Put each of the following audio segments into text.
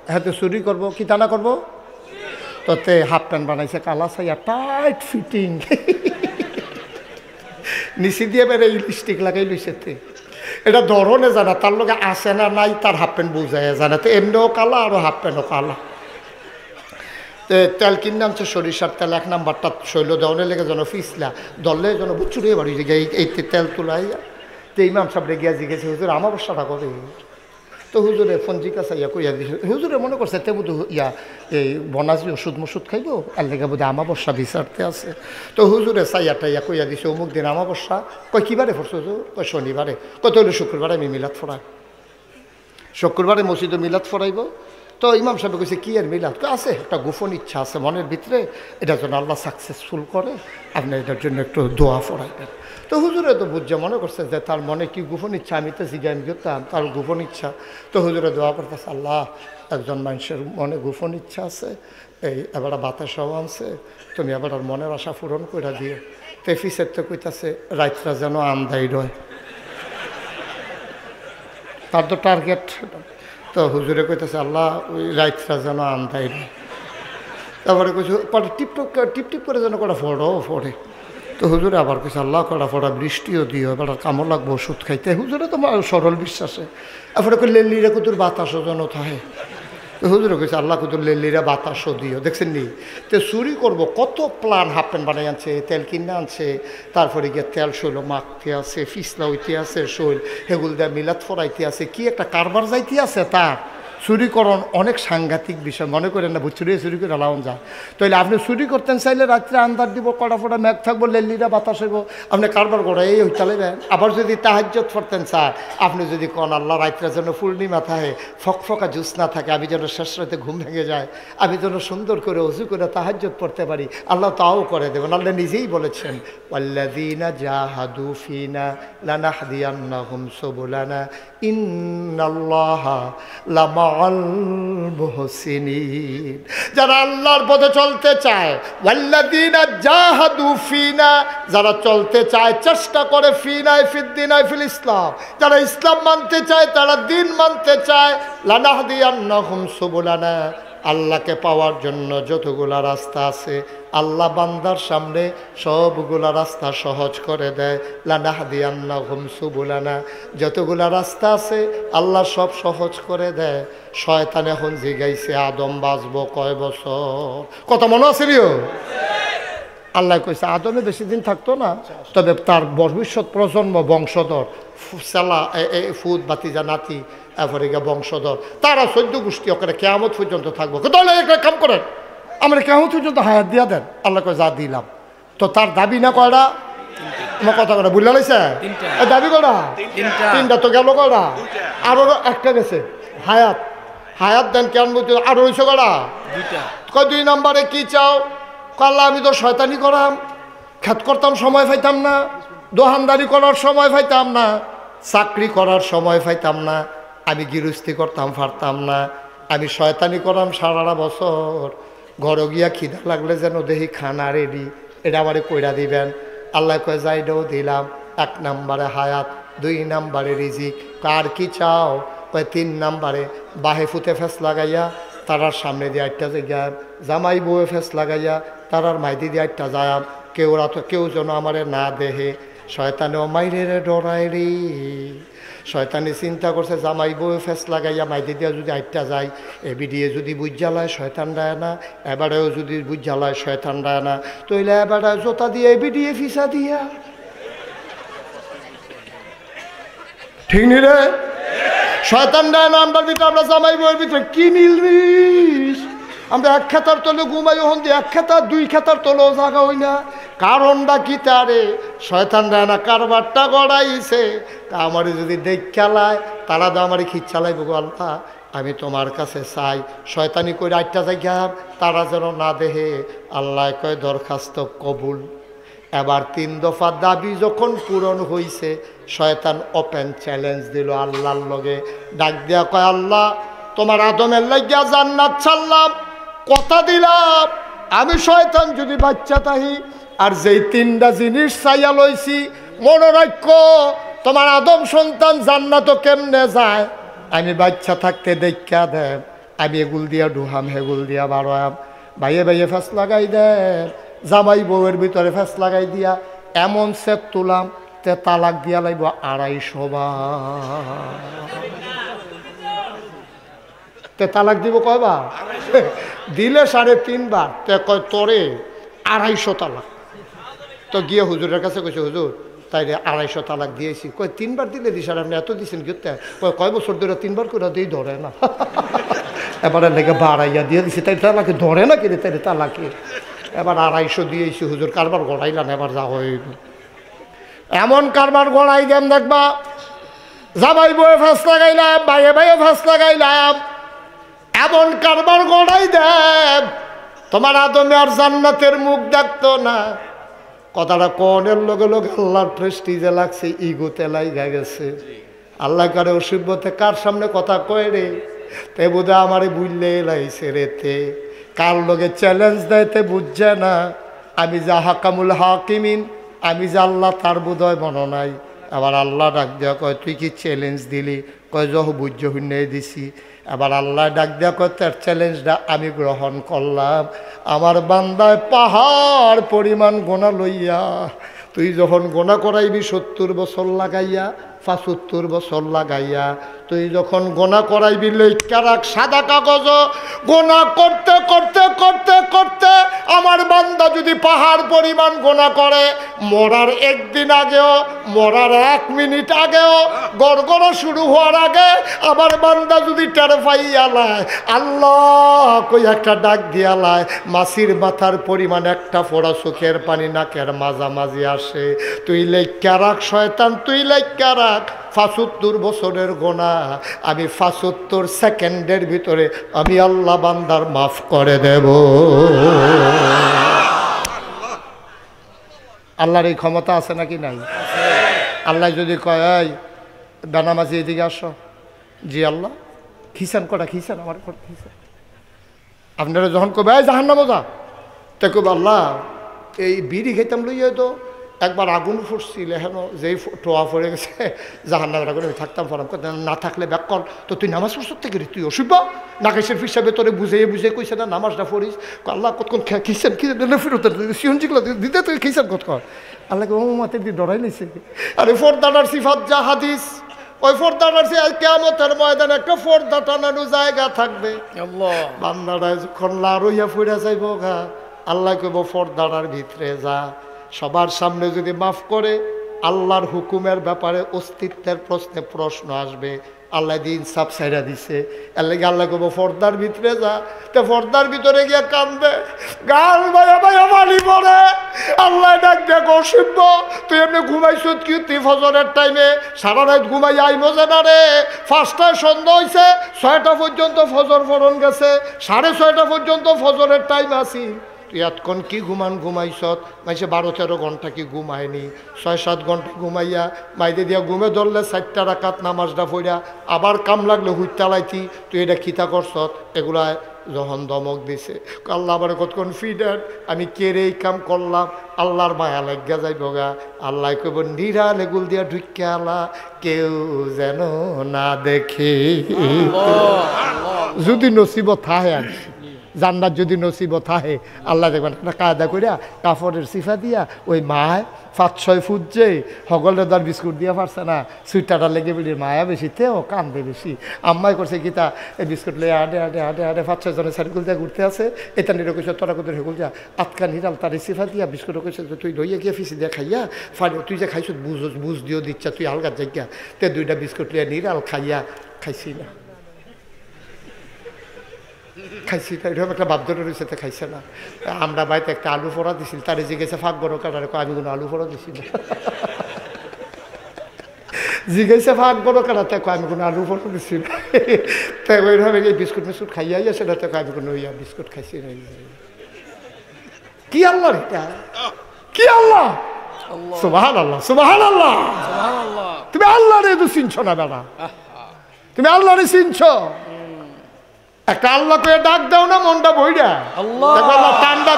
হ্যাঁ তো চুরি করবো কি তা না করবো তোতে হাফ প্যান্ট বানাইছে কালা সাইয়া টাইট ফিটিং নিচে দিয়ে বেড়ে লিপস্টিক লাগাই লইছে এটা ধরনে জানা তার লগে আসে না নাই তার হাফ প্যান্ট বুঝাই জানা তো এমনিও কালা আরও হাফ প্যান্টও কালা তেল কিনে আনছে সরিষার তেল 1 নাম্বারটা শৈল দেওয়ানের লেগে যেন ফিসলা দলে যেন বুচুরে বাড়ি এই তেল তুলাই তো ইমাম সাহেব রেগিয়া জিগেছে হুজুর আমার বর্ষাটা কবে তো হুজুরে ফোন জিজ্ঞাসা ইয়া কইয়া দিয়েছে হুজুরে মনে করছে তে বুধ ইয়া এই বনাজি ওষুধ মসুদ খাইব আর লেগে বোধ আমাবস্যা বিচারতে আছে তো হুজুরে চাইয়াটা ইয়া কইয়া দিছে অমুক দিন আমাবস্যা কই কিবারে পড়ছো হুজুর কই শনিবারে কত হলো শুক্রবারে আমি মিলাদ ফরাই শুক্রবারে মসজিদে মিলাদ ফরাইব তো ইমাম সাহেব কইছে কি আর মিলাদ আছে একটা গোপন ইচ্ছা আছে মনের ভিতরে এটা যেন আল্লাহ সাকসেসফুল করে আপনি এটার জন্য একটু দোয়া ফরাইবেন তো হুজুরে তো বুঝছে মনে করছে যে তার মনে কি গোপন ইচ্ছা আমি তো জিজ্ঞাসা করতাম তার গোপন ইচ্ছা তো হুজুরে দোয়া করতেছে আল্লাহ একজন মানুষের মনে গোপন ইচ্ছা আছে এই এবার বাতাসও আনছে তুমি এবার মনের আশা পূরণ করে দিও তো ফিসের তো কইতাছে রাইতরা যেন আন্দাই রয় তার তো টার্গেট তো হুজুরে কইতেছে আল্লাহ ওই রাইতরা যেন আন্দাই রয় তারপরে কইছে পরে টিপ করে যেন কটা ফোড়ে তো হুজুরে আবার কইছে আল্লাহ কটা ফোড়া বৃষ্টিও দিও এবার কামড় লাগবো ওষুধ খাইতে হুজুরে তো সরল বিশ্বাসে এরপরে কই লেলিরা কুতুর বাতাসও যেন থাকে তো হুজুরে কইছে আল্লাহ কুতুর লেলিরা বাতাসও দিও দেখছেন নি তো চুরি করবো কত প্ল্যান হাফ প্যান্ট বানাই আনছে তেল কিনে আনছে তারপরে গিয়ে তেল শৈল মাখতে আছে ফিসলা হইতে আছে শৈল হেগুল দেয়া মিলাদ ফরাইতে আছে কি একটা কারবার যাইতে আছে তার চুরিকরণ অনেক সাংঘাতিক বিষয় মনে করেন না চুরি করে লাউন যায় তাহলে আপনি চুরি করতেন চাইলে রাত্রে আন্দার দিব কড়া ফোড়া ম্যাগ থাকবো লেলিরা বাতাস হইব আপনি কারবার করা এই চালাবেন আবার যদি তাহাজ্জত পড়তেন স্যার আপনি যদি কন আল্লাহ রাত্রে যেন পূর্ণিমা থাকে ফকফকা জ্যোৎস্না থাকে আমি যেন শেষ রাতে ঘুম ভেঙে যায় আমি যেন সুন্দর করে অজু করে তাহাজ্জত পড়তে পারি আল্লাহ তাও করে দেবেন আল্লাহ নিজেই বলেছেন ওয়াল্লাযীনা জাহাদু ফিনা লানাহদিয়ান্নাহুম সুবুলানা ইন্নাল্লাহা লামাআল মুহসিনিন যারা আল্লাহর পথে চলতে চায় ওয়াল্লাযীনা জাহাদু ফিনা যারা চলতে চায় চেষ্টা করে ফিনায় ফিদ্দিনায় ফিল ইসলাম যারা ইসলাম মানতে চায় তারা দিন মানতে চায় লানাহদিয়ান্নাহুম সুবুলানা আল্লাহকে পাওয়ার জন্য যতগুলা রাস্তা আছে আল্লাহ বান্দার সামনে সবগুলা রাস্তা সহজ করে দেয় লানাহদিয়ান্নাহুম সুবুলানা যতগুলা রাস্তা আছে আল্লাহ সব সহজ করে দেয় শয়তান এখন জিগাইছে আদম বাঁচবো কয় বছর কথা মনে আছে রিও আল্লাহ কইছে আদমে বেশি দিন থাকতো না তবে তার ভবিষ্যৎ প্রজন্ম বংশধর সালা ফুদ বাতিজা নাতি এরপরে গিয়ে বংশধর তারা 14 গোষ্ঠী ওখানে কেয়ামত পর্যন্ত থাকবো তাহলে একটা কাম করেন আমরা কেয়ামত পর্যন্ত হায়াত দিয়া দেন আল্লাহ কয় যা দিলাম তো তার দাবি না কয়টা আমার কথা কটা বুঝলা লাইছে দাবি কয়টা তিনটা তো গেল কয়টা আরো একটা গেছে হায়াত দেন কেমন বলতে আরো হয়েছে কয়টা কয় 2 নম্বরে কি চাও আল্লাহ আমি তো শয়তানি করাম খেত করতাম সময় পাইতাম না দোহানদারি করার সময় পাইতাম না চাকরি করার সময় পাইতাম না আমি গৃহস্থী করতাম পারতাম না আমি শয়তানি করাম সারাটা বছর ঘরে গিয়া খিদা লাগলে যেন দেখি খানা রেডি এটা আমারে কইরা দিবেন আল্লাহ কয় যাইডাও দিলাম 1 নম্বরে হায়াত 2 নম্বরে রিজিক কার কি চাও কয় 3 নম্বরে বাহে ফুতে ফেস লাগাইয়া তারার সামনে দিয়ে একটা জায়গায় জামাই বউয়ে ফেস লাগাইয়া তারার মাইদি দিয়ে একটা যায় কেউ যেন আমারে না দেহে শয়তানেও মাইরে ডরায় রে শয়তানি চিন্তা করছে জামাই বউয়ে ফেস লাগাইয়া মাইদি দিয়া যদি আটটা যায় এবিডিয়ে যদি বুঝ জ্বালায় শয়তান রায় না এবারেও যদি বুঝ জ্বালায় শয়তান রায় না তইলে এবারে জোতা দিয়ে এবিডিয়ে ফিসা দিয়া ঠিক নি রে শয়তান রায় না আমরা ভিতরে আমরা জামাই বউয়ের ভিতরে কি মিলবিস আমরা 1 খেতার তলে ঘুমাই হন দিয়ে 1 খেতার 2 খেতার তলেও জাগা হই না কারণটা কি তারে শয়তান রানা কারবারটা গড়াইছে তা আমারে যদি দেখ খেলায় তারা তো আমারে খিচ চালাইব আল্লাহ আমি তোমার কাছে চাই শয়তানি করে আটটা জায়গা তারা যেন না দেহে আল্লাহ কয় দরখাস্ত কবুল এবার 3 দফা দাবি যখন পূরণ হইছে শয়তান ওপেন চ্যালেঞ্জ দিল আল্লাহর লগে ডাক দিয়া কয় আল্লাহ তোমার আদমের লাগিয়া জান্নাত ছাড়লাম কথা দিলাম আমি শয়তান যদি বাচ্চা তাহি আর যেই 3টা জিনিস চাইয়া লইছি মনে রাখো তোমার আদম সন্তান জান্নাত কেমনে যায় আমি বাচ্চা থাকতে দেখা দেব আমি এগুল দিয়া ঢুহাম হেগুল দিয়া বারোয়াম, ভাইয়ে ভাইয়ে ফ্যাস লাগাই দেন, জামাই বউয়ের ভিতরে ফ্যাস লাগাই দিয়া এমন সেট তুলাম তে তালাক দিয়া লাগব 250 বার। তে তালাক দিব কয়বার? দিলে 3.5 বার। তে কয় তোরে 250 তালাক। তো গিয়ে হুজুরের কাছে কইছে, হুজুর তাই 250 তালাক দিয়েছি। কয় 3 বার দিলে দিস, আর আপনি এত দিচ্ছেন গিয়ে? কয় বছর ধরে 3 বার করে দিই, ধরে না। এবারে লেগে বাড়াইয়া দিয়ে দিছি, তাই তালাকে ধরে না কিনে, তাই তালাকে এবার 250 দিয়েছি। হুজুর কারবার গড়াইলাম, এবার যা হইব এমন কারবার গড়াই দেন দেখবা। জামাই বয়ে ফাঁস লাগাইলাম, ভাইয়ে ভাইয়ে ফাঁস লাগাইলাম, এমন কারবার গড়াই দেন তোমার আদমে আর জান্নাতের মুখ দেখতো না। কথাটা কনের লগে লগে আল্লাহর প্রেস্টিজে লাগছে, ইগোতে লাইগা গেছে। আল্লাহ কারে অসভ্যতে কার সামনে কথা কয় রে? তে বোধ আমারে বুঝলে লাইছে রেতে, কার লগে চ্যালেঞ্জ দেয়তে বুঝছে না। আমি যা হাকামুল হাকিমিন, আমি যা আল্লাহ তার বোধহয় মনে নাই। আবার আল্লাহ ডাক দেওয়া কয় তুই কি চ্যালেঞ্জ দিলি? কয় যহ বুঝ্য শূন্য দিছি। আবার আল্লাহ ডাক দেওয়া কয় তার চ্যালেঞ্জটা আমি গ্রহণ করলাম। আমার বান্দায় পাহাড় পরিমাণ গোনা লইয়া, তুই যখন গোনা করাইবি 70 বছর লাগাইয়া, 75 বছর লাগাইয়া, তুই যখন গোনা করাইবি লেখা রাখ সাদা কাগজ। গোনা করতে করতে করতে করতে আমার বান্দা যদি পাহাড় পরিমাণ গোনা করে, মরার 1 দিন আগেও, মরার 1 মিনিট আগেও, গড়গড় শুরু হওয়ার আগে আমার বান্দা যদি টের পাইয়া লায়, আল্লাহ কই একটা ডাক দিয়া লায়, মাছির মাথার পরিমাণ একটা ফোঁড়া চোখের পানি নাকের মাঝামাঝি আসে। তুই লেখা রাখ শয়তান, তুই লেখা রাখ 75 বছরের গোনা আমি 75 সেকেন্ডের ভিতরে আমি আল্লাহ বান্দার মাফ করে দেব। আল্লাহর এই ক্ষমতা আছে নাকি নাই? আল্লাহ যদি কয় এই বেনামাজি এদিকে আসো, জি আল্লাহ, খিসান কটা খিসান আমার খিসান। আপনারা যখন কবে এই জাহান্নামে যা, তা কবে আল্লাহ এই বিড়ি খেতাম লইয়া তো একবার আগুন ফুটছিল, হেন যেই টোয়া পড়ে গেছে জাহান্নামের আগুনে থাকতাম ফরাম না থাকলে ব্যাক কর। তো তুই নামাজ পড়ছ থেকে তুই অসুবিধ নাকেশের হিসাবে তোরে বুঝে বুঝে কইছে না নামাজটা পড়িস। আল্লাহ কতক্ষণ খিসেন ফেরত সিহনজিগুলো দিতে তুই খিসেন কত কর। আল্লাহকে ও মাতে দিয়ে ডরাই নিছে। আরে ফোরদাটার সিফাত যা হাদিস, ওই ফোরদাটার কিয়ামতের ময়দানে একটা ফোরদা টানানো জায়গা থাকবে। বান্দাটা যখন লারইয়া ফুড়া যাইব গা, আল্লাহ কইব ফোরদাটার ভিতরে যা। সবার সামনে যদি মাফ করে, আল্লাহর হুকুমের ব্যাপারে অস্তিত্বের প্রশ্নে প্রশ্ন আসবে। আল্লাহ দিন সাপ সাইরা দিছে, আল্লাহ আল্লাহ কব ফর্দার ভিতরে যা। তো ফর্দার ভিতরে গিয়ে কান্দবে, গাল ভাইয়া ভাইয়া মারি পড়ে। আল্লাহ ডাক দেখ অসভ্য, তুই এমনি ঘুমাইছ কি? তুই ফজরের টাইমে সারা রাত ঘুমাই আই মজা না রে। 5টায় সন্ধ্যা হয়েছে, 6টা পর্যন্ত ফজর ফরন গেছে, 6:30 পর্যন্ত ফজরের টাইম আসি। তুই এতক্ষণ কি ঘুমাইছত? মাইছে 12-13 ঘন্টা কি ঘুমায়নি? 6-7 ঘন্টা ঘুমাইয়া মাইদে দিয়া ঘুমে ধরলে 4টা রাকাত নামাজটা পড়া আবার কাম লাগলে হুইতালাইতি, তুই এটা খিতা করছত। এগুলা যখন দমক দিছে, আল্লাহ আবার কতক্ষণ ফিডার আমি কেড়ে এই কাম করলাম, আল্লাহর মায়া লাগিয়া যাইব গা। আল্লাহ কইব নিরা লেগুল দিয়া ঢুকিয়া আলা, কেউ যেন না দেখে। যদি নসিব থাহে আর জান্নাত যদি নসিব থাহে, আল্লাহ দেখবেন একটা কায়দা করিয়া কাপড়ের সিফা দিয়া ওই মায় 5-6 ফুট যে হগলের দর বিস্কুট দিয়া পারছে না, সুইটারটা লেগে বিলির মায়া বেশি, তেও কান্দে বেশি। আম্মাই করছে গীতা এই বিস্কুট লইয়া আডে আডে আডে আডে 5-6 জনের সাইকেল দিয়ে ঘুরতে আছে। এটা নিরে কইছে তোরা কোদের হেগুল যা আতকা নিরাল তার সিফা দিয়া বিস্কুট কইছে তুই লইয়া গিয়া ফিসি দিয়া খাইয়া ফাড়ি, তুই যে খাইছ বুঝ দিও দিচ্ছা, তুই আলগা জায়গা। তে 2টা বিস্কুট লইয়া নিরাল খাইয়া খাইছি না, খাইছি না, এরকম একটা বাধ্যটা রয়েছে, তো খাইছে না। আমরা বাড়িতে একটা আলু ফোড়া দিছিল, তারে জিজ্ঞেসে ফাঁক বড় কাটার, আমি কোনো আলু ফোড়া দিছি না। জিজ্ঞেসে ফাঁক বড় কাটাতে আমি কোনো আলু ফোড়া দিছি না। তাই ওইভাবে এই বিস্কুট মিস্কুট খাইয়া যাচ্ছে না, তো আমি কোনো ইয়া বিস্কুট খাইছি না। কি আল্লাহ এটা, কি আল্লাহ, সুবহানাল্লাহ সুবহানাল্লাহ। তুমি আল্লাহ রে তো চিনছ না বেড়া, তুমি আল্লাহ রে চিনছ? একটা আল্লাহ করে ডাক দাও না, মনটা বইরা আল্লাহ টান্ডা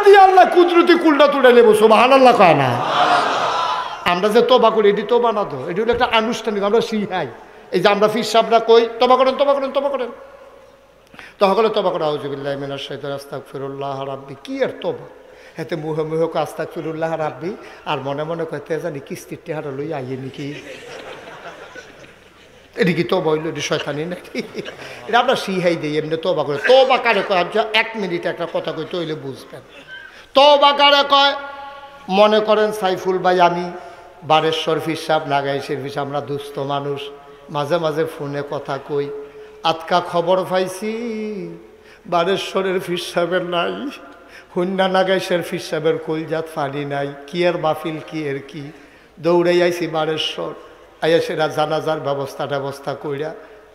দিয়া আল্লাহ কুদরতি কুলটা তুলে নেবো। সুবহানাল্লাহ কয় না? আমরা যে তোবা করি, এটি তোবা না তো, এটি হলো একটা আনুষ্ঠানিক, আমরা শিখাই। এই যে আমরা ফির সাহেবরা কই তবা করেন তবা করেন তবা করেন, তখন তবা করে আউযুবিল্লাহি মিনাশ শাইতানির আস্তাগফিরুল্লাহ রাব্বি, কি আর তবা, এতে মুহে মুহে আস্তাগফিরুল্লাহ রাব্বি, আর মনে মনে কইতে জানি কিস্তির টেহারা লই আইয়ে নাকি, এদিকে তবা হইল, এটি শয়তানি নাকি? এটা আমরা শিহাই দিই এমনি তবা করে। তবা কারে কয়? 1 মিনিট একটা কথা কইতে হইলে বুঝবেন। তবা কারে কয়? মনে করেন সাইফুল ভাই, আমি বারেশ্বর ফির সাহেব, নাগাইশের ফির সাহেব, আমরা দুস্থ মানুষ, মাঝে মাঝে ফোনে কথা কই। আজকা খবর পাইছি বারেশ্বরের ফির সাহেবের নাই, হুন্না নাগাইশের ফির সাহেবের কলজাত ফানি নাই, কি আর বাফিল কি এর কি, দৌড়াই আইছি বারেশ্বর, আইয়া সেরা জানাজার ব্যবস্থা কইরা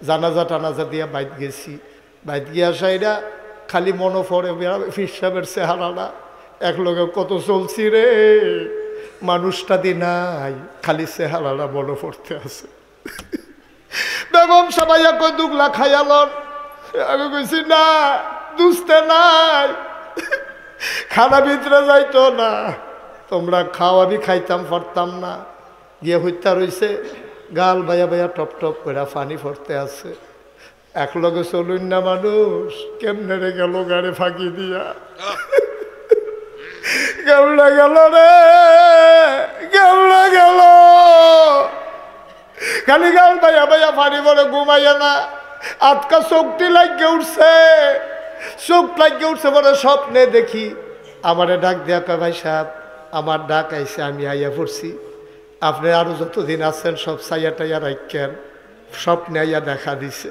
জানাজা টানাজা দিয়া বাইত গেছি। বাইত গিয়া সাইরা খালি মনে পড়ে ফির সাহেবের চেহারাটা, এক লোকে কত চলছি রে, মানুষটা দি নাই, খালি চেহারাটা মনে পড়তে আছে। বেগম সবাই কই দুগলা খাইয়ালন, আমি কইছি না দুসতে নাই, খানা ভিতরে যাইতো না, তোমরা খাও, আমি খাইতাম পারতাম না। গিয়ে হইতা রইছে, গাল বাইয়া বাইয়া টপ টপ করে পানি পড়তে আছে। এক লগে চলুন না মানুষ, কেমনে রে গেল গাড়ি ফাঁকি দিয়া, কেমনে গেল রে, কেমনে গেল, খালি গাল বাইয়া বাইয়া পানি পড়ে, ঘুমাইয়া না। আজকা চোখটি লাগিয়ে উঠছে, চোখ লাগিয়ে উঠছে, বলে স্বপ্নে দেখি আমারে ডাক দেয়া কয়, ভাই সাহেব আমার ডাক আইসে, আমি আইয়া পড়ছি, আপনি আরো যতদিন আছেন সব চাইয়া টাইয়া রাখেন। স্বপ্নে আইয়া দেখা দিছে,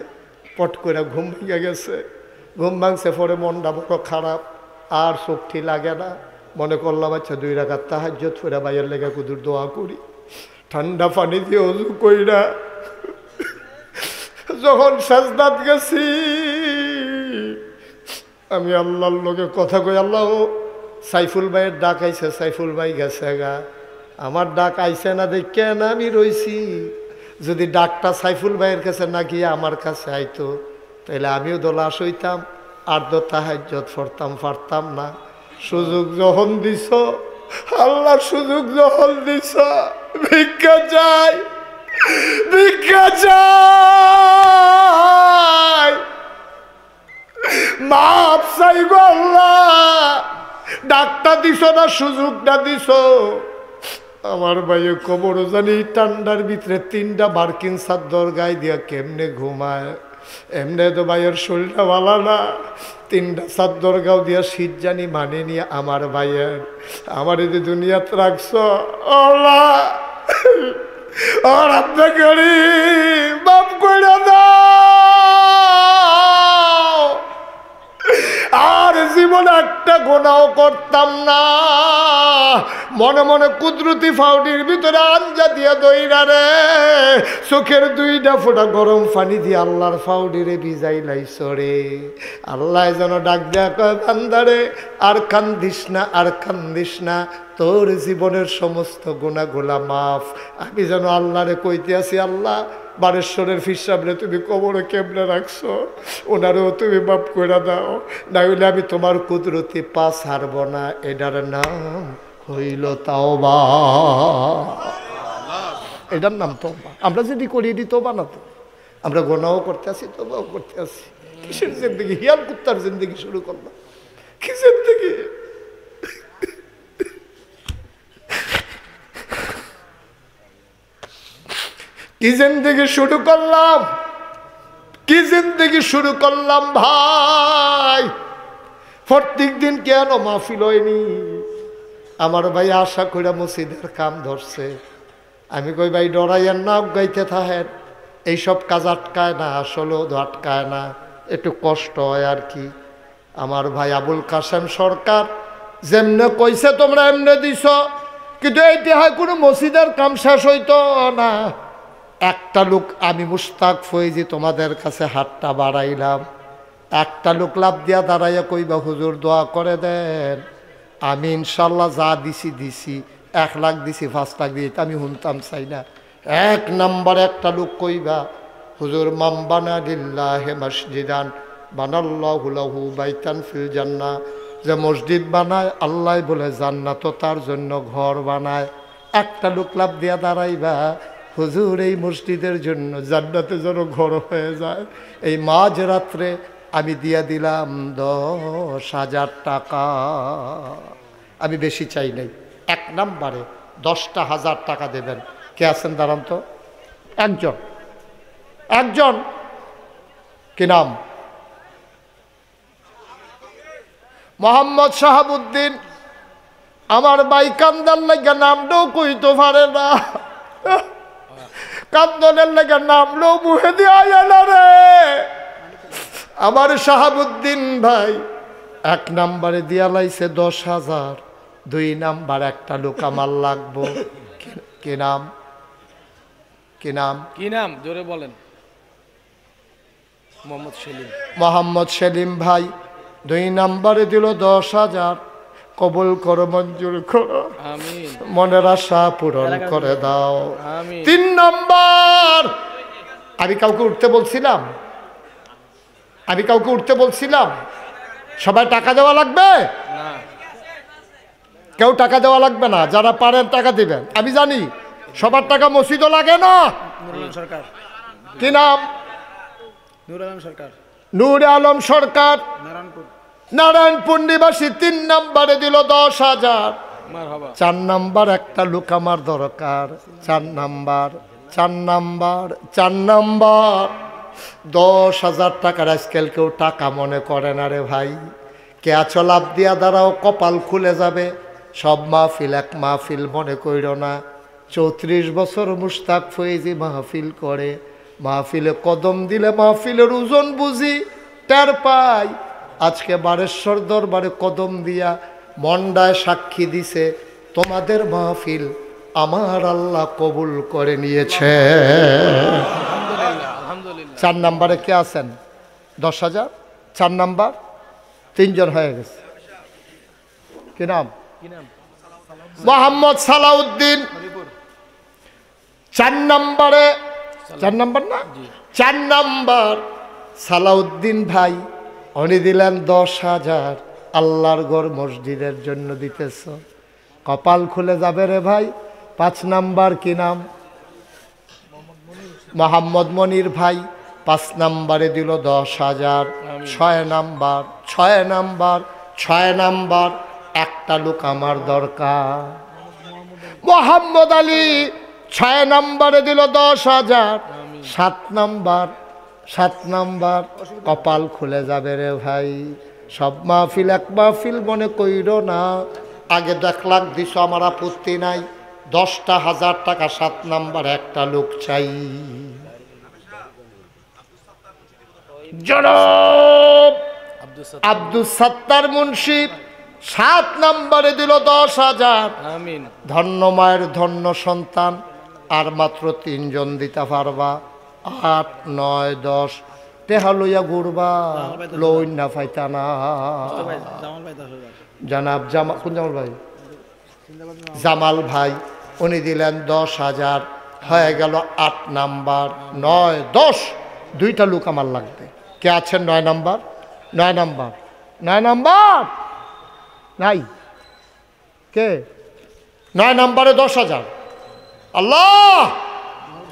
পট করে ঘুম ভেঙে গেছে। ঘুম ভাঙছে, পরে মনটা বড় খারাপ, আর চোখটি লাগে না। মনে করলাম আচ্ছা 2 রাকাত তাহাজ্জুদ পড়ে বাইয়ের লেগে কুদুর দোয়া করি, ঠান্ডা পানি দিয়ে ওযু কইরা যখন সাজদাত গেছি, আমি আল্লাহর লগে কথা কই, আল্লাহ সাইফুল ভাইয়ের ডাক আইছে, সাইফুল ভাই গেছে গা, আমার ডাক আইছে না দেখে না আমি রইছি। যদি ডাকটা সাইফুল ভাইয়ের কাছে না গিয়ে আমার কাছে আইতো, তাহলে আমিও দলাস হইতাম, আর তো তাহাজ্জুদ পড়তাম পারতাম না। সুযোগ যখন দিছ আল্লাহ, সুযোগ যখন দিছ, ভিক্ষা চাই, ভিক্ষা চাই, মাপ চাই গো আল্লাহ। ডাকটা দিছ না, সুযোগটা দিছ। আমার ভাইয়ে কবর জানি ঠান্ডার ভিতরে 3টা বার্কিন চাদর গায়ে দিয়া কেমনে ঘুমায়, এমনি তো ভাইয়ের শরীরটা ভালো না, 3টা চাদর গাও দিয়া শীত জানি মানে নিয়ে আমার ভাইয়ের, আমার এই যে দুনিয়াতে রাখছ আল্লাহ, আর আপনাকে বাপ করে দাও, আর জীবনে একটা গুনাহ করতাম না। মনে মনে কুদরতি ফাউডির ভিতরে আঞ্জা দিয়া দইরা রে, চোখের 2টা ফোঁটা গরম পানি দিয়ে আল্লাহর ফাউডিরে ভিজাই লাইছ রে। আল্লাহ যেন ডাক দেয়া কয়, বান্দারে আর কান্দিস না, আর কান্দিস না, তোর জীবনের সমস্ত গুনাহগুলা মাফ। আমি যেন আল্লাহরে কইতে আছি, আল্লাহ বারেশ্বরের ফির সাহেবরে তুমি কবরে কেমনে রাখছো, ওনারেও তুমি মাফ করে দাও, না হইলে আমি তোমার কুদরতি পা ছাড়ব না। এটার নাম হইল তাওবা, এটার নাম তওবা। আমরা যদি করি এটি তওবা না, তো আমরা গুনাহ করতে আসি, তওবাও করতে আসি। কিসের জিন্দগি, হিয়াল কুত্তার জিন্দগি শুরু করলাম, কি জিন্দগি, কি জিন্দগি শুরু করলাম, কি জিন্দগি শুরু করলাম ভাই। প্রত্যেক দিন কেন মাহফিল হয়নি? আমার ভাই আশা করে মসজিদের কাম ধরছে। আমি কই ভাই ডরাইয়ের না, গাইতে থাকেন, এইসব কাজ আটকায় না, আসলেও আটকায় না, একটু কষ্ট হয় আর কি। আমার ভাই আবুল কাসেম সরকার যেমনে কইছে তোমরা এমনে দিছ, কিন্তু এইটি হয় কোনো মসজিদের কাম শেষ হইতো না। একটা লোক, আমি মুস্তাক ফয়েজি তোমাদের কাছে হাতটা বাড়াইলাম, একটা লোক লাভ দিয়া দাঁড়াইয়া কইবা হুজুর দোয়া করে দেন, আমি ইনশাল্লাহ যা দিছি দিছি, 1 লাখ দিছি, 5 লাখ দিছি, আমি শুনতাম চাই না। 1 নম্বরে একটা লোক কইবা হুজুর মান বানা লিল্লাহি মসজিদান বানাল্লাহু লাহু বাইতান ফিল জান্নাহ, যে মসজিদ বানায় আল্লাহ বলে জান্নাত তার জন্য ঘর বানায়। একটা লোক লাভ দিয়া দাঁড়াইবা হুজুর এই মসজিদের জন্য জান্নাতে যেন ঘর হয়ে যায়। এই মাঝরাত্রে আমি দিয়ে দিলাম 10,000 টাকা। আমি বেশি চাই নাই, 1 নম্বরে 10,000 টাকা দেবেন। কে আছেন দাঁড়ান তো? একজন। কি নাম? মোহাম্মদ শাহাবুদ্দিন। আমার ভাই কান্দার লেগে নামটাও কইতে পারে না, কান্দনের লেগে নামলেও মুখে দিয়া এলো রে। আমার শাহাবুদ্দিন ভাই 1 নম্বরে দিয়া লাইছে 10,000, 2 নাম্বার একটা লোক আমার লাগবো। কি নাম? কি নাম? কি নাম জোরে বলেন। মোহাম্মদ সেলিম। মোহাম্মদ সেলিম ভাই 2 নম্বরে দিল 10,000। কবুল করো, মঞ্জুর করো, আমিন। মনের আশা পূরণ করে দাও। আমিন। 3 নম্বর, আমি কাউকে উঠতে বলছিলাম? সবাই টাকা দেওয়া লাগবে না, কেউ টাকা দেওয়া লাগবে না। যারা পারেন টাকা দিবেন। আমি জানি সবার টাকা মসজিদও লাগে না। সরকার। কি নাম? নূর আলম সরকার, নারায়ণপুর নিবাসী। 3 নম্বরে দিল 10,000। মারহাবা। 4 নাম্বার একটা লোক আমার দরকার। 4 নাম্বার 10,000 টাকার আজকাল কেউ টাকা মনে করে না রে ভাই। কে আছো লাভ দিয়া দাঁড়াও, কপাল খুলে যাবে। সব মাহফিল এক মাহফিল মনে কইর না। 34 বছর মুশতাক ফয়েজি মাহফিল করে। মাহফিলে কদম দিলে মাহফিলের ওজন বুঝি টের পাই। আজকে বারেশ্বর দরবারে কদম দিয়া মন্ডায় সাক্ষী দিছে, তোমাদের মাহফিল আমার আল্লাহ কবুল করে নিয়েছে। 4 নম্বরে কে আছেন? 10,000। 4 নাম্বার 3 জন হয়ে গেছে। কি নাম? মোহাম্মদ সালাউদ্দিন। 4 নম্বরে, 4 নম্বর না, 4 নম্বর সালাউদ্দিন ভাই, উনি দিলেন 10,000। আল্লাহর ঘর মসজিদের জন্য দিতেছ, কপাল খুলে যাবে রে ভাই। 5 নাম্বার কি নাম? মোহাম্মদ মনির ভাই 5 নম্বরে দিল 10,000। 6 নাম্বার একটা লোক আমার দরকার। মোহাম্মদ আলী 6 নম্বরে দিল 10,000। 7 নাম্বার কপাল খুলে যাবে রে ভাই। সব মাহফিল এক মাহফিল মনে কইরো না। আগে 1 লাখ দিছ, আমার আপত্তি নাই। 10,000 টাকা 7 নাম্বার একটা লোক চাই। জনাব আব্দুল সত্তার মুন্সি 7 নম্বরে দিল 10,000। আমিন। ধন্য মায়ের ধন্য সন্তান, আর মাত্র 3 জন দিতে পারবা। 8, 9, 10 টেহা লইয়া ঘুরবা, লইন না ফাইতা না। জানাব জামাল, কোন জামাল ভাই? জামাল ভাই, উনি দিলেন 10,000। হয়ে গেল 8 নাম্বার। 9, 10 2টা লোক আমার লাগবে। কে আছেন? 9 নাম্বার। 9 নাম্বার নাই কে? 9 নাম্বারে 10,000।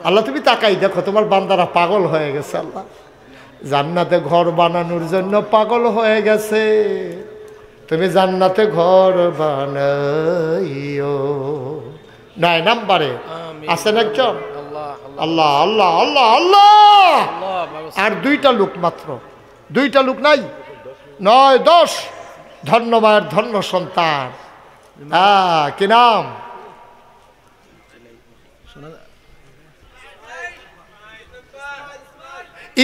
আল্লাহ তুমি তাকাই দেখো, তোমার বান্দারা পাগল হয়ে গেছে। আল্লাহ জান্নাতে ঘর বানানোর জন্য পাগল হয়ে গেছে। তুমি জান্নাতে ঘর বানাইও। 9 নাম্বারে আছেন একজন। আল্লাহ আল্লাহ আল্লাহ আল্লাহ। আর 2টা লোক মাত্র, 2টা লোক নাই। 9, 10 ধন্য মায়ের ধন্য সন্তান। কি নাম?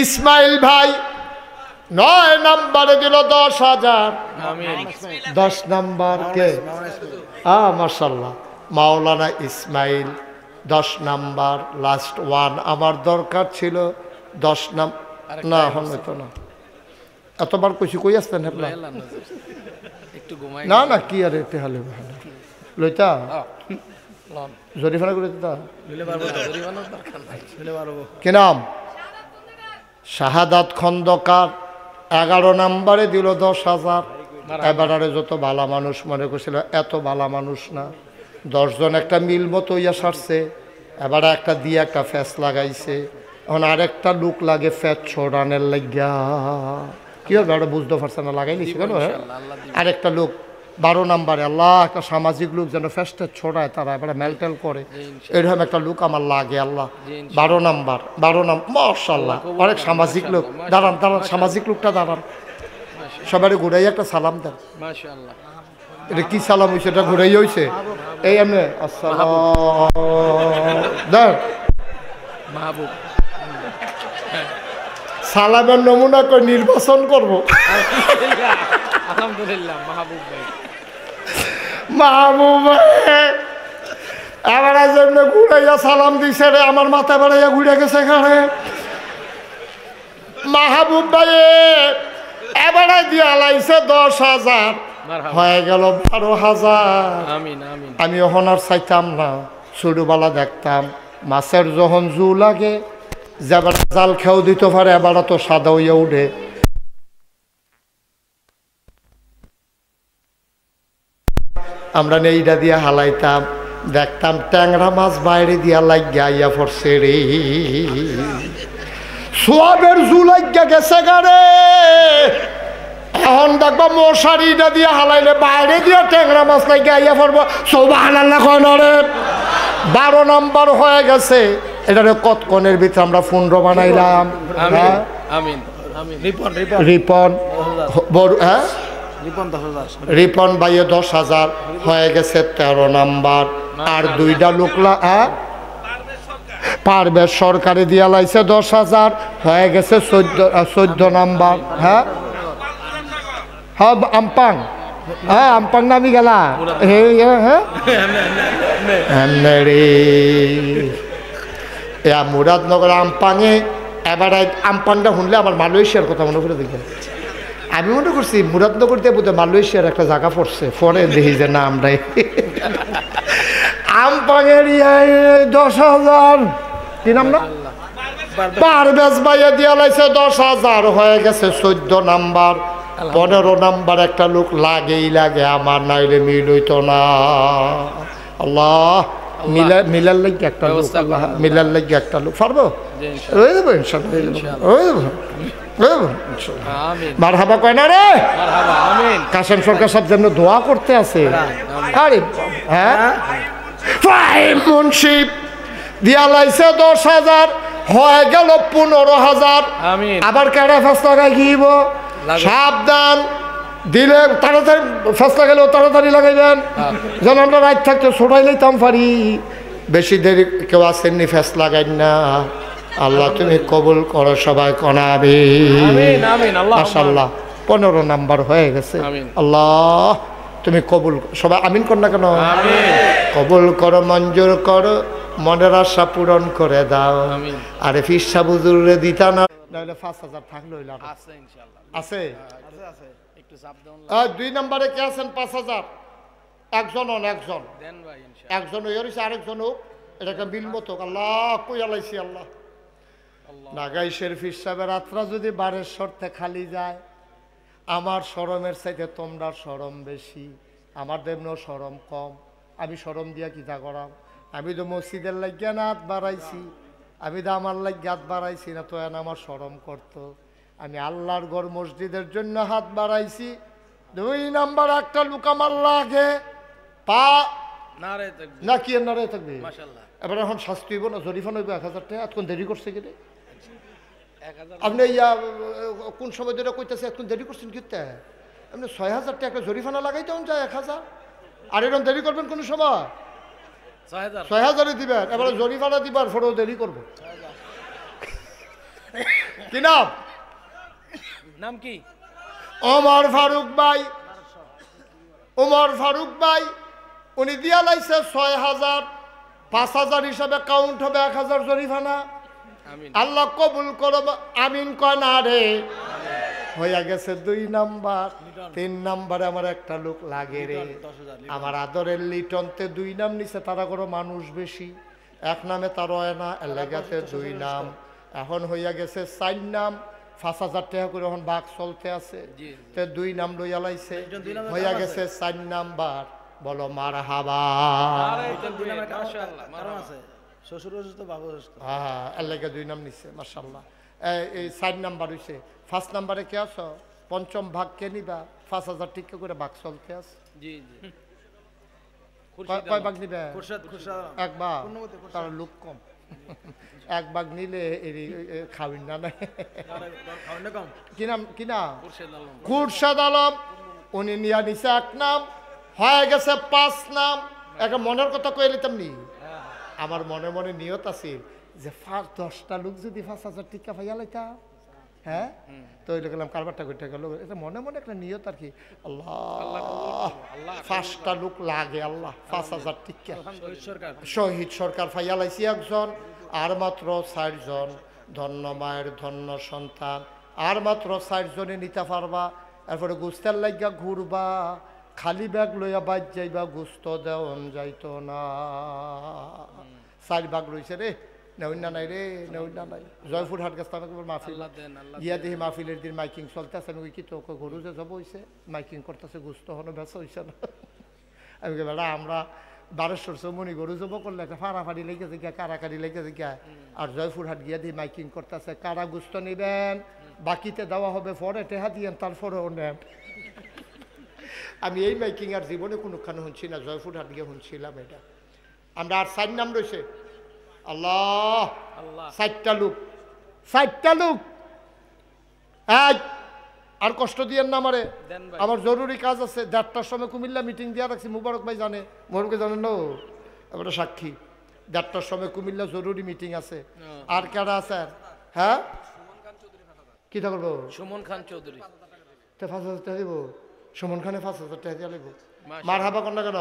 ইসমাইল ভাই 9 নম্বরে দিল 10,000। 10 নাম্বার কে? মাশাআল্লাহ, মাওলানা ইসমাইল 10 নাম্বার। লাস্ট 1 আমার দরকার ছিল। 10 না হয়তো না, এতবার কইছি কই আসতেন হেপলা? না না কি আর এতে হলে লইতা জরিফানা করে দিতা। কি নাম? শাহাদাত খন্দকার 11 নম্বরে দিল 10,000। এবারে যত ভালো মানুষ মনে করছিল, এত ভালো মানুষ না। 10 জন একটা মিল মতো ইয়া সারছে। এবারে একটা দিয়ে একটা ফ্যাস লাগাইছে। এখন আরেকটা লোক লাগে ফ্যাস ছড়ানের লাগিয়া। কি হবে ওটা বুঝতে পারছে না, লাগাই নিছি কেন? ইনশাআল্লাহ, আল্লাহ দিবে। আরেকটা লোক 12 নম্বরে, আল্লাহ একটা সামাজিক লোক যেন ফেস্টে ছড়ায়, তারা এবার মেলটেল করে, এরকম একটা লোক আমার লাগে আল্লাহ। 12 নম্বর মাশাআল্লাহ, অনেক সামাজিক লোক। দাঁড়ান দাঁড়ান, সামাজিক লোকটা দাঁড়ান, সবাই ঘুরাই একটা সালাম দেন। মাশাআল্লাহ। এটা কি সালাম হয়েছে? এটা ঘুরাই হয়েছে এই এমনি আসসালাম দেন। মাহবুব সালামের নমুনা করে নির্বাচন করবো। আলহামদুলিল্লাহ মাহবুব ভাই। মাহবুব এবার জন্য ঘুরাইয়া সালাম দিছে রে, আমার মাথা বেড়াইয়া ঘুরে গেছে এখানে। মাহবুব ভাই এবারে দিয়া লাইছে 10,000, হয়ে গেল 12,000। আমিন আমিন। আমি ওখান আর চাইতাম না, ছোটবেলা দেখতাম মাছের যখন জু লাগে যাবার জাল খেয়েও দিতে পারে, এবার তো সাদা হইয়া উঠে। আমরা নেইটা দিয়ে হালাইতাম, দেখতাম ট্যাংরা মাছ বাইরে দিয়া লাগিয়া ইয়া পড়ছে রে, সোয়াবের জু লাগিয়া গেছে গারে। এখন দেখবা মশারিটা দিয়ে হালাইলে বাইরে দিয়ে ট্যাংরা মাছ লাগিয়া ইয়া পড়বো, সুবহানাল্লাহ কয় রে। 12 নম্বর হয়ে গেছে, এটারে কতক্ষণের ভিতরে আমরা 15 বানাইলাম। হ্যাঁ আমিন আমিন। রিপন রিপন বড়, হ্যাঁ রিপন 10,000। রিপন বাইয়ে 10,000 হয়ে গেছে 13 নাম্বার। আর দুইটা লোকলা পারবে সরকারে দিয়া লাইছে 10,000 হয়ে গেছে 14 নাম্বার। হ্যাঁ হ্যাঁ আমপাং, হ্যাঁ আমপাং নামি গেলা। হ্যাঁ মুরাদনগর আমপাঙে এবার আমপাংটা শুনলে আমার মালয়েশিয়ার কথা মনে করে দেখে। আমি মনে করছি মুরাদনগর দিয়ে বোধহয় মালয়েশিয়ার একটা জায়গা পড়ছে, পরে দেখি যে না আমরাই। আমপাঙের 10,000 কি নাম না পারভেজ ভাইয়া দিয়া লাইছে 10,000 হয়ে গেছে 14 নাম্বার। 15 নাম্বার একটা লোক লাগেই লাগে আমার, নাইলে মিল হইতো না। আল্লাহ মিলার লাগে একটা লোক, আল্লাহ মিলার লাগে একটা লোক পারবো, হয়ে যাবো ইনশাল্লাহ, হয়ে যাবো। মারহাবা কয় না রে, কাশেম সরকার সব জন্য দোয়া করতে আছে। আরে হ্যাঁ মুন্সিপ দিয়া লাইছে 10,000 হয়ে গেল 15,000। আবার কেডা ফেসলা লাগাই গিব, সাবধান দিলে তাড়াতাড়ি ফেসলা গেলেও তাড়াতাড়ি লাগাইবেন, যেন আমরা রাত থাকতে ছোটাই লইতাম পারি। বেশি দেরি কেউ আসেননি, ফেস লাগাই না। আল্লাহ তুমি কবুল করো, সবাই কনাবে মাশাআল্লাহ। 15 নাম্বার হয়ে গেছে। আল্লাহ তুমি কবুল, সবাই আমিন কর না কেন? কবুল করো, মঞ্জুর করো, মনের আশা পূরণ করে দাও। আরে ফিসা বুজুরে দিতা না, নাহলে 5,000 থাকলো আছে। 2 নম্বরে কে আছেন? 5,000 একজন হন, একজন হয়েছে, আরেকজন হোক, এটাকে বিল মতো। আল্লাহ কই আলাইছি আল্লাহ। নাগাই শরীফ সাহেবের রাত্রা যদি বারের শর্তে খালি যায়, আমার শরমের চাইতে তোমরা শরম বেশি, আমার দেবনও শরম কম। আমি শরম দিয়া কিতা করাম? আমি তো মসজিদের লাগিয়া না হাত বাড়াইছি, আমি তো আমার লাগিয়া হাত বাড়াইছি না, তো এন আমার শরম করতো। আমি আল্লাহর ঘর মসজিদের জন্য হাত বাড়াইছি। 2 নাম্বার একটা লোক আমার লাগে পা না কি নারে থাকবে। এবার এখন শাস্তি হইব না, জরিফান হইব 1,000 টাকা। এতক্ষণ দেরি করছে কি রে আপনি? কোন সময় ধরে কইতেছে এতক্ষণ দেরি করছেন কিতে? আপনি 6,000 টাকা জরিফানা লাগাইতে যায় 1,000, আর এরকম দেরি করবেন কোন সময়? 6,000 দিবেন, এবারে জরিফানা দিবার ফটো দেরি করবো। কি নাম? নাম কি? ওমর ফারুক ভাই। ওমর ফারুক ভাই উনি দিয়া লাইছে 6,000, 5,000 হিসাবে কাউন্ট হবে 1,000 জরিফানা। আল্লাহ কবুল করো, আমিন কয় না রে। হইয়া গেছে 2 নাম্বার। 3 নাম্বারে আমার একটা লোক লাগে রে, আমার আদরের লিটনতে 2 নাম নিছে, তারা করো মানুষ বেশি, 1 নামে তার হয় না, এলাকাতে 2 নাম। এখন হইয়া গেছে 4 নাম, 5,000 টাকা করে এখন বাঘ চলতে আছে। 2 নাম লইয়া লাইছে, হইয়া গেছে 4 নাম্বার। বলো মারহাবা। হ্যাঁ এলাকা 2 নাম নিছে মাশাআল্লাহ। এই 4 নাম্বার হইছে। 1 নাম্বারে কে আছো? পঞ্চম ভাগ কে নিবা? 5,000 টিকা করে ভাগ চলতে আছে। জি জি কয় ভাগ নিবে? খুরশাদ এক ভাগ, তার লোক কম। এক ভাগ নিলে খাবেন না। কি নাম? কি নাম? খুরশাদ আলম। উনি নিয়া নিছে 1 নাম, হয়ে গেছে 5 নাম। একটা মনের কথা কয়ে নিতাম নি, আমার মনে মনে নিয়ত আছে যে 10টা লোক যদি 5,000 টিকা পাইয়া লাইতাম, হ্যাঁ, তো ওই গেলাম কারবারটা করতে গেল। এটা মনে মনে একটা নিয়ত আর কি। আল্লাহ, 5টা লোক লাগে, আল্লাহ 5,000 টিকা। শহীদ সরকার পাইয়া লাইছি একজন, আর মাত্র 4 জন। ধন্য মায়ের ধন্য সন্তান, আর মাত্র 4 জনে নিতে পারবা। এরপরে গুস্তের লাগিয়া ঘুরবা, খালি ব্যাগ লইয়া বাদ যাইবা, গুস্ত দেওয়ন যাইতো না। 4 ভাগ রয়েছে রে, নেউন্না নাই রে, নেউন্না নাই। জয়পুরহাট গেছে মাহফিল, গিয়া দেখি মাহফিলের দিন মাইকিং চলতেছে। আমি কি তো গরু যে যাব হয়েছে, মাইকিং করতেছে, গুস্ত হনো বেচা হয়েছে না। আমি বেড়া আমরা 1200 চৌমনি গরু জব করলে একটা ফাড়াফাড়ি লেগেছে গিয়া, কারাকারি লেগেছে গিয়া। আর জয়পুরহাট গিয়া দিয়ে মাইকিং করতেছে, কারা গুস্ত নিবেন, বাকিতে দেওয়া হবে পরে, টেহা দিয়েন তারপরেও নেন। আমি এই মাইকিং আর জীবনে কোনোখানে শুনছি না, জয়পুরহাট গিয়ে শুনছিলাম এটা। আমরা আর 4 নাম রয়েছে। আল্লাহ, 4টা লোক, 4টা লোক। আর কষ্ট দিয়েন না আমারে, আমার জরুরি কাজ আছে। 1:30টার সময় কুমিল্লা মিটিং দিয়া রাখছি, মুবারক ভাই জানে, মোবারক জানেন না, এবারে সাক্ষী। 1:30টার সময় কুমিল্লা জরুরি মিটিং আছে। আর কারা আছে? হ্যাঁ, কি তা করবো? সুমন খান চৌধুরী। 5,000 টাকা দিব? সুমন খানে 5,000 টাকা দিয়ে লাগবো? মার হাবা কর না কেন?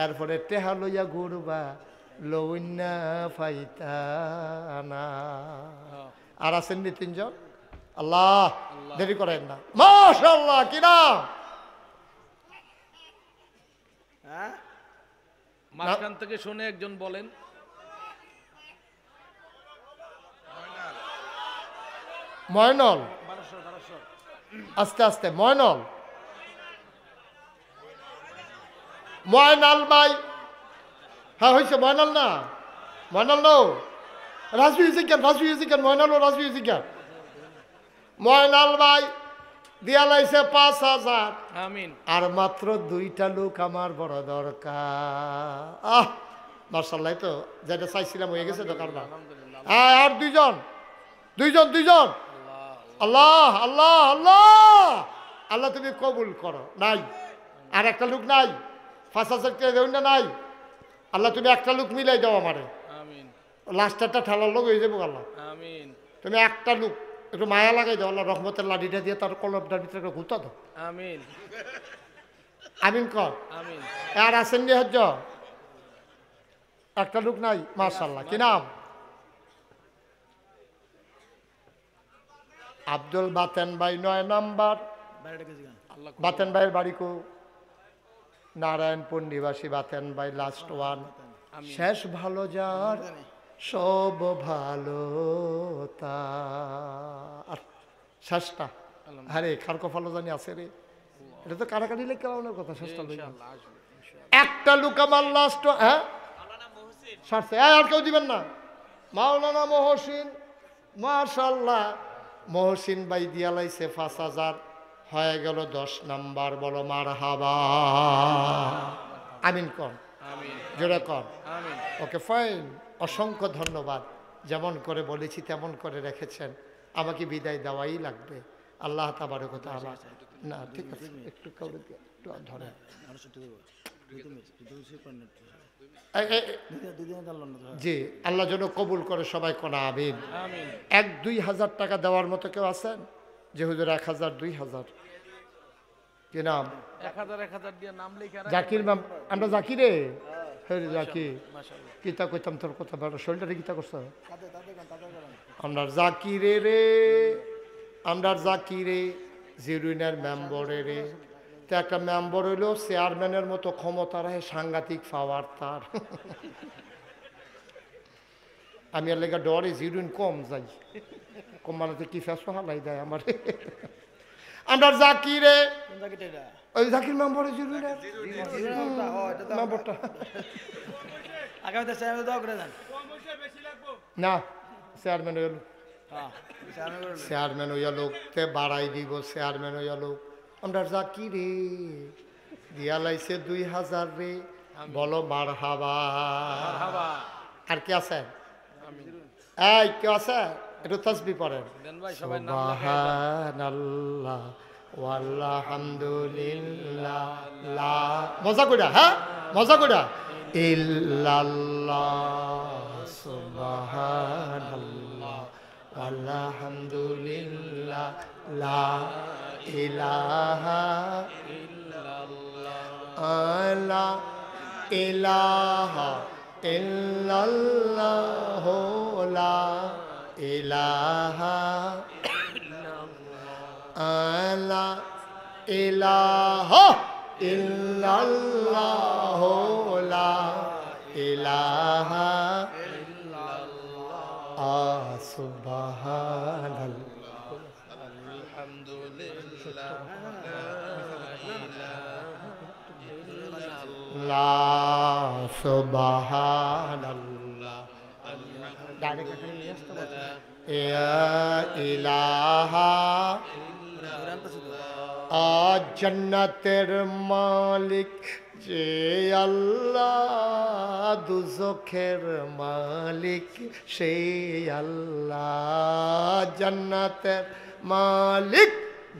এরপরে টেহা লইয়া ঘুরবা, লইনা ফাইতা না। আর আছেন নি 3 জন। আল্লাহ, দেরি করেন না। মাশাআল্লাহ, কি নাম? মাঝখান থেকে শুনে একজন বলেন। ময়নল। আস্তে আস্তে, ময়নল। ময়নাল ভাই। হ্যাঁ হয়েছে, ময়নাল না, ময়নাল নো, রাজু হয়েছে কেন? রাজু হয়েছে কেন? ময়নাল ও রাজু হয়েছে কেন? ময়নাল ভাই দিয়া লাইছে 5,000। আমিন। আর মাত্র 2টা লোক আমার বড় দরকার। মাশাআল্লাহ, তো যেটা চাইছিলাম হয়ে গেছে তো কারবার। হ্যাঁ, আর 2 জন, 2 জন, 2 জন। আল্লাহ আল্লাহ আল্লাহ আল্লাহ, তুমি কবুল করো। নাই, আর একটা লোক নাই, 5,000 টাকা দেউন না, নাই। আল্লাহ, তুমি একটা লোক মিলাই দাও আমারে। আমিন। লাস্টারটা ঠেলার লোক হয়ে যাবো। আল্লাহ, আমিন। তুমি একটা লোক একটু মায়া লাগাই দাও। আল্লাহ, রহমতের লাঠিটা দিয়ে তার কলমটার ভিতরে একটা ঘুতা দাও। আমিন। আমিন কর। আমিন। আর আসেন নি হজ্জ? একটা লোক নাই। মাশাআল্লাহ, কি নাম? আব্দুল বাতেন ভাই, 9 নাম্বার। বাতেন ভাইয়ের বাড়ি কো? নারায়ণপুর নিবাসী বাতেন ভাই, লাস্ট 1। শেষ ভালো যার, সব ভালো তার। শেষটা আরে খারকো ভালো জানি আছে রে, এটা তো কারাকারি লেখা আমার কথা। শেষটা একটা লোক আমার লাস্ট। হ্যাঁ, সারছে। আর কেউ দিবেন না? মাওলানা মহসিন। মাশাআল্লাহ, মহসিন ভাই দিয়া লাইছে 5,000, হয়ে গেল 10 নাম্বার। বলো মারহাবা। আমিন কর, জোরে কর। ওকে, ফাইন। অসংখ্য ধন্যবাদ। যেমন করে বলেছি তেমন করে রেখেছেন। আমাকে বিদায় দেওয়াই লাগবে। আল্লাহ তাবারক ওয়া তাআলা। না, ঠিক আছে, একটু কাউরে একটু ধরে। জি, আল্লাহ যেন কবুল করে। সবাই কোন আমিন। 1-2 হাজার টাকা দেওয়ার মতো কেউ আছেন? যে হুজুর 1,000, 2,000। কি নাম? 1,000 দিয়ে নাম লেখা। জাকির মাম। আমরা জাকিরে, হ্যাঁ জাকি। কিতা কইতাম তোর কথা, বড় শোল্ডারে কিতা করছ? আমরা জাকিরে রে, আমরা জাকিরে, জিরুইনের মেম্বরে রে। তো একটা মেম্বর হইলো চেয়ারম্যানের মতো ক্ষমতা রাখে, সাংঘাতিক পাওয়ার তার। আমি আর লেগা ডরে জিরুইন কম যাই, কম মানে কি ফেসো হালাই দেয় আমার। আমরা জাকিরে কোন জায়গাটা এটা? ওই জাকির মেম্বারে জরুরি না জিরোটা, ও, এটা তো মেম্বারটা আগামীতে চেয়ারম্যান দোয়া করে দেন। না চেয়ারম্যান হইয়া লোক হ্যাঁ, চেয়ারম্যান করে দেন। চেয়ারম্যান হইয়া লোক তে বাড়াই দিব চেয়ারম্যান হইয়া লোক আমরা জাকিরে দিয়া লাইছে 2000 রে বলো মারহাবা মারহাবা। আর কি আছে আমিন। এই কি আছে একটু তাসবিহ পড়েন দেন ভাই সবাই নাম লেখায় দেন। সুবহানাল্লাহ ওয়ালহামদুলিল্লাহ লা মজা কইরা হ্যাঁ মজা কইরা ইল্লাল্লাহ সুবহানাল্লাহ ওয়ালহামদুলিল্লাহ লা ইলাহা লা ইলাহা ইল্লাল্লাহ লা ইলাহা লা ইলাহা ইল্লাল্লাহ লা ইলাহা সুবহানাল্লাহ আলহামদুলিল্লাহ লা সুবহানাল্লাহ ইয়া ইলাহা জান্নাতের মালিক যে আল্লাহ দুজখের মালিক সেই আল্লাহ জান্নাতের মালিক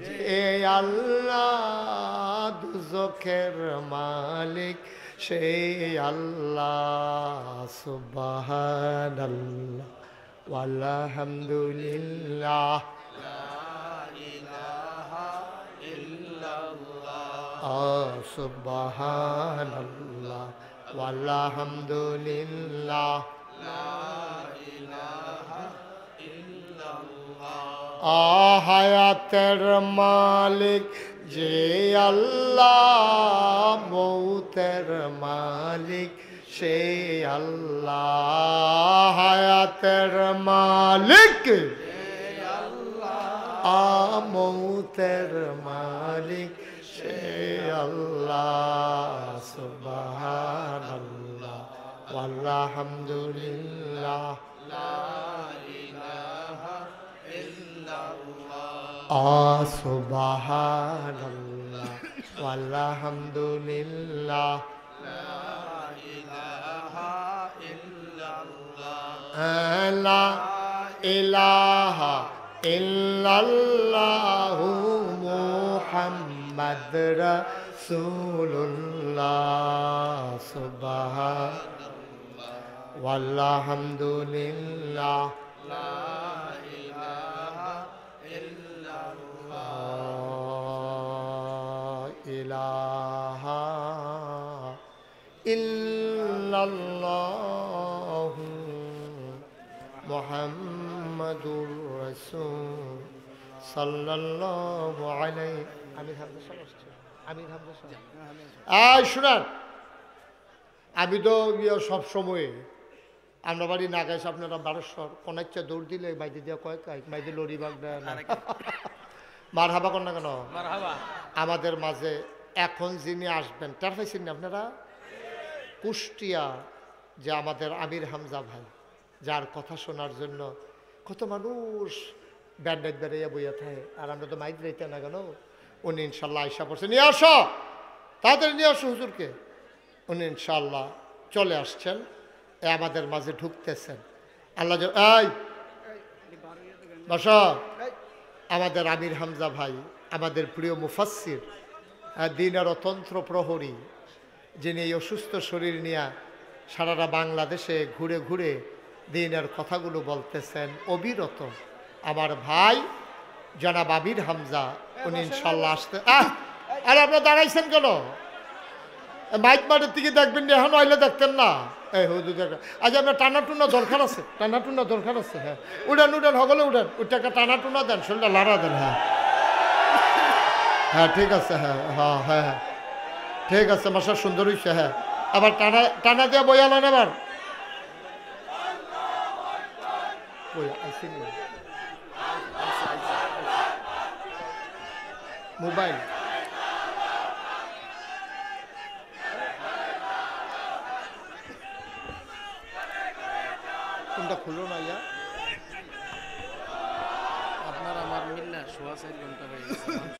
যে আল্লাহ দুজখের মালিক সেই আল্লাহ সুবহানাল্লাহ ওয়ালহামদুলিল্লাহ সুবহানাল্লাহ ওয়ালহামদুলিল্লাহ হায়াতের মালিক যে আল্লাহ মৌতের মালিক সেই আল্লাহ হায়াতের মালিক মৌতের মালিক সেই আল্লাহ সুবহানাল্লাহ ওয়ালহামদুলিল্লাহ সুবহানাল্লাহ ওয়ালহামদুলিল্লাহ লা ইলাহা ইল্লাল্লাহু মুহাম্মাদ রাসূলুল্লাহ সুবহানাল্লাহ ওয়ালহামদুলিল্লাহ ইলাহা ইল্লাল্লাহু মুহাম্মাদুর রাসূল সাল্লাল্লাহু আলাইহি আমির হামজা শুনান আমি তো সব সময় আমরা বাড়ি না গাইছে আপনারা 1200 কোন ইচ্ছা দৌড় দিলে বাইদি দিয়ে কয় কাই বাইদি লড়ি বাগ দেয় না মারহাবা কর না কেন মারহাবা। আমাদের মাঝে এখন যিনি আসবেন তার পাইছেন না আপনারা কুষ্টিয়া যে আমাদের আমির হামজা ভাই যার কথা শোনার জন্য কত মানুষ ব্যান্ডেজ বেড়াইয়া বইয়া থাকে আর আমরা তো মাইক দিতে না কেন উনি ইনশাল্লাহ আইসা পড়ছে নিয়ে আসো তাড়াতাড়ি নিয়ে আসো হুজুরকে উনি ইনশাল্লাহ চলে আসছেন আমাদের মাঝে ঢুকতেছেন আল্লাহ এই বসো আমাদের আমির হামজা ভাই আমাদের প্রিয় মুফাসসির দ্বীনের অতন্ত্র প্রহরী যিনি এই অসুস্থ শরীর নিয়ে সারাটা বাংলাদেশে ঘুরে ঘুরে দ্বীনের কথাগুলো বলতেছেন অবিরত আমার ভাই জনাব আমির হামজা উনি ইনশাল্লাহ আসতে আরে আপনারা দাঁড়াইছেন কেন মাইক মাঠের দিকে দেখবেন না এখন আইলে দেখতেন না এই হুজুর আচ্ছা আপনার টানা টুনা দরকার আছে টানা টুনা দরকার আছে হ্যাঁ উড়ান উড়ান হগলে উড়ান ওইটাকে টানা টুনা দেন শরীরটা লাড়া দেন হ্যাঁ হ্যাঁ ঠিক আছে হ্যাঁ হ্যাঁ হ্যাঁ হ্যাঁ ঠিক আছে মাসা সুন্দর হয়েছে হ্যাঁ আবার টানা টানা দিয়ে বইয়ালেন আবার মোবাইল কোনটা খুলো না ইয়া আপনার আমার মিল্লা 4.5 ঘন্টা হয়ে গেছে